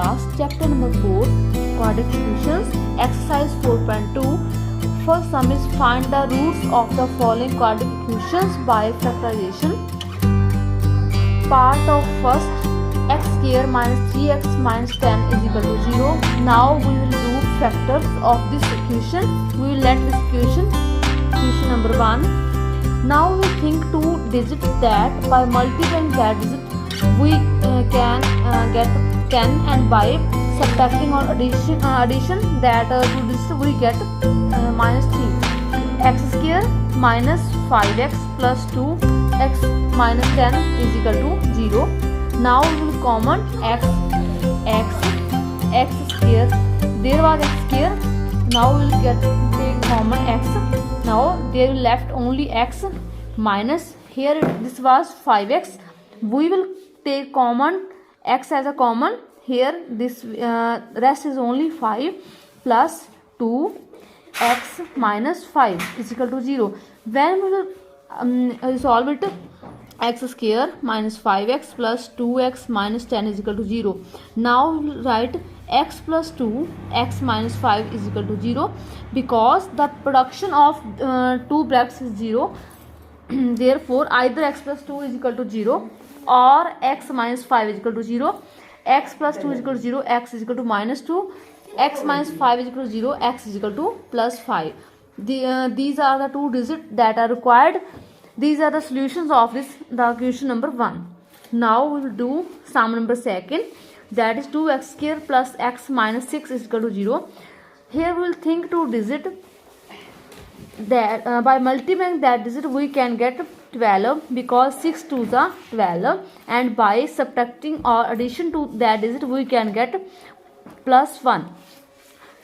class, chapter number 4, quadratic equations, exercise 4.2. First sum is find the roots of the following quadratic equations by factorization. Part of first, x square minus 3x minus 10 is equal to 0. Now we will do factors of this equation. We will let this equation number 1. Now we think two digits that by multiplying that digit we can get 10, and by subtracting or addition that two digits we get minus 3. X square minus 5x plus 2x minus 10 is equal to 0. Now we will common x square. There was x square. Now we will take common x. Now there will left only x minus here this was 5x. We will take common x as a common. Here this rest is only 5 plus 2x minus 5 is equal to 0. When we will solve it, x square minus 5x plus 2x minus 10 is equal to 0. Now we will write x plus 2 x minus 5 is equal to 0 because the production of two brackets is 0. Therefore either x plus 2 is equal to 0 or x minus 5 is equal to 0. X plus 2 is equal to 0, x is equal to minus 2, x minus 5 is equal to 0, x is equal to plus 5. These are the two digits that are required. These are the solutions of the equation number 1. Now we will do sum number 2, that is 2x square plus x minus 6 is equal to 0. Here we will think two digits that by multiplying that digit we can get 12 because 6 2s are 12, and by subtracting or addition to that digit we can get plus 1.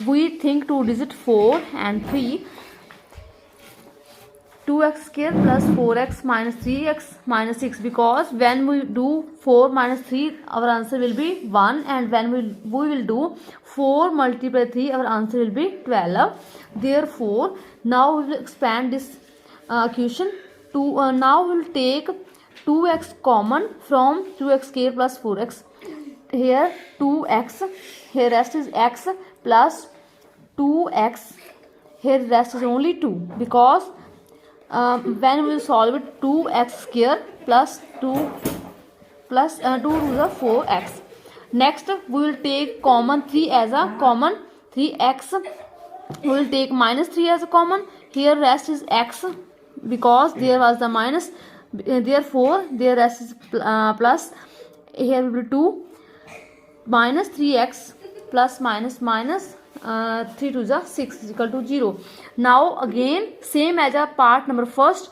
We think two digits 4 and 3. 2x square plus 4x minus 3x minus 6 because when we do 4 minus 3 our answer will be 1, and when we will do 4 multiply 3 our answer will be 12. Therefore now we will expand this equation to now we will take 2x common from 2x square plus 4x. Here 2x, here rest is x plus 2x, here rest is only 2 because when we will solve it 2x square plus 2 plus 2 to the 4x. Next we will take common 3 as a common, 3x. We will take minus 3 as a common. Here rest is x because there was the minus, therefore there rest is plus. Here will be 2 minus 3x plus minus 3 to the 6 is equal to 0. Now again same as a part number first,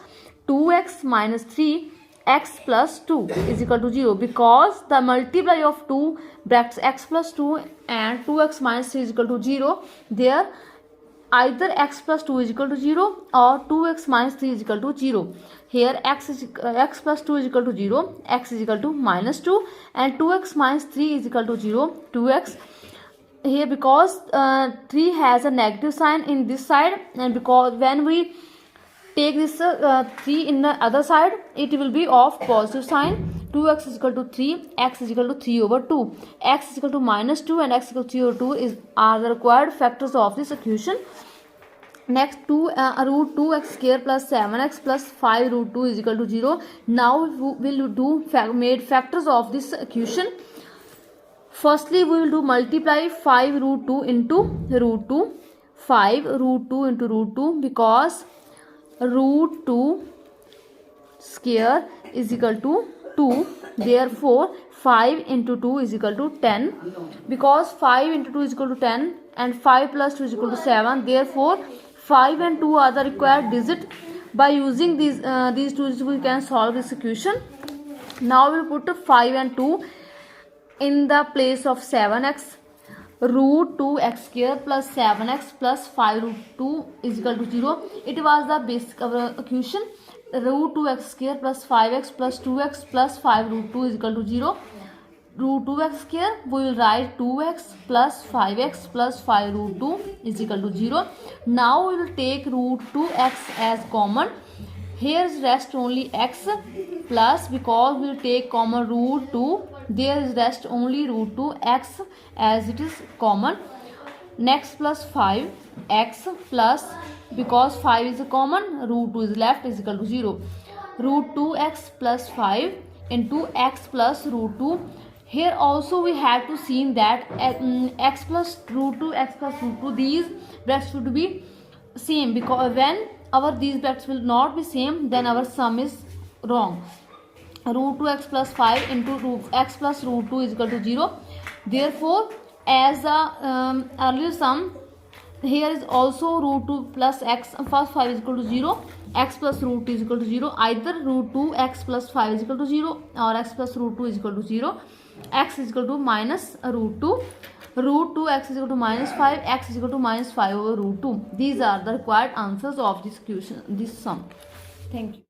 2x minus 3 x plus 2 is equal to 0 because the multiply of two brackets x plus 2 and 2x minus 3 is equal to 0. There either x plus 2 is equal to 0 or 2x minus 3 is equal to 0. Here x plus 2 is equal to 0, x is equal to minus 2, and 2x minus 3 is equal to 0, 2x. Here because 3 has a negative sign in this side, and because when we take this 3 in the other side it will be of positive sign. 2x is equal to 3, x is equal to 3 over 2, x is equal to minus 2 and x is equal to 3 over 2 are the required factors of this equation. Next root 2x square plus 7x plus 5 root 2 is equal to 0. Now we will do made factors of this equation. Firstly we will do multiply 5 root 2 into root 2, 5 root 2 into root 2 because root 2 square is equal to 2. Therefore 5 into 2 is equal to 10 because 5 into 2 is equal to 10 and 5 plus 2 is equal to 7. Therefore 5 and 2 are the required digit. By using these two digits we can solve this equation. Now we will put 5 and 2 in the place of 7x. Root 2x square plus 7x plus 5 root 2 is equal to 0. It was the basic of our equation. Root 2x square plus 5x plus 2x plus 5 root 2 is equal to 0. Root 2x square we will write 2x plus 5x plus 5 root 2 is equal to 0. Now we will take root 2x as common. Here is rest only x plus, because we take common root 2, there is rest only root 2 x as it is common. Next plus 5 x plus, because 5 is common, root 2 is left, is equal to 0. Root 2x plus 5 into x plus root 2. Here also we have to see that x plus root 2, x plus root 2, these brackets should be same, because when our these brackets will not be same, then our sum is wrong. Root 2x plus 5 into x plus root 2 is equal to 0. Therefore, as the earlier sum, here is also root 2 plus x, first 5 is equal to 0, x plus root 2 is equal to 0. Either root 2 x plus 5 is equal to 0 or x plus root 2 is equal to 0. X is equal to minus root 2. Root 2 x is equal to minus 5, x is equal to minus 5 over root 2. These are the required answers of this question, this sum. Thank you.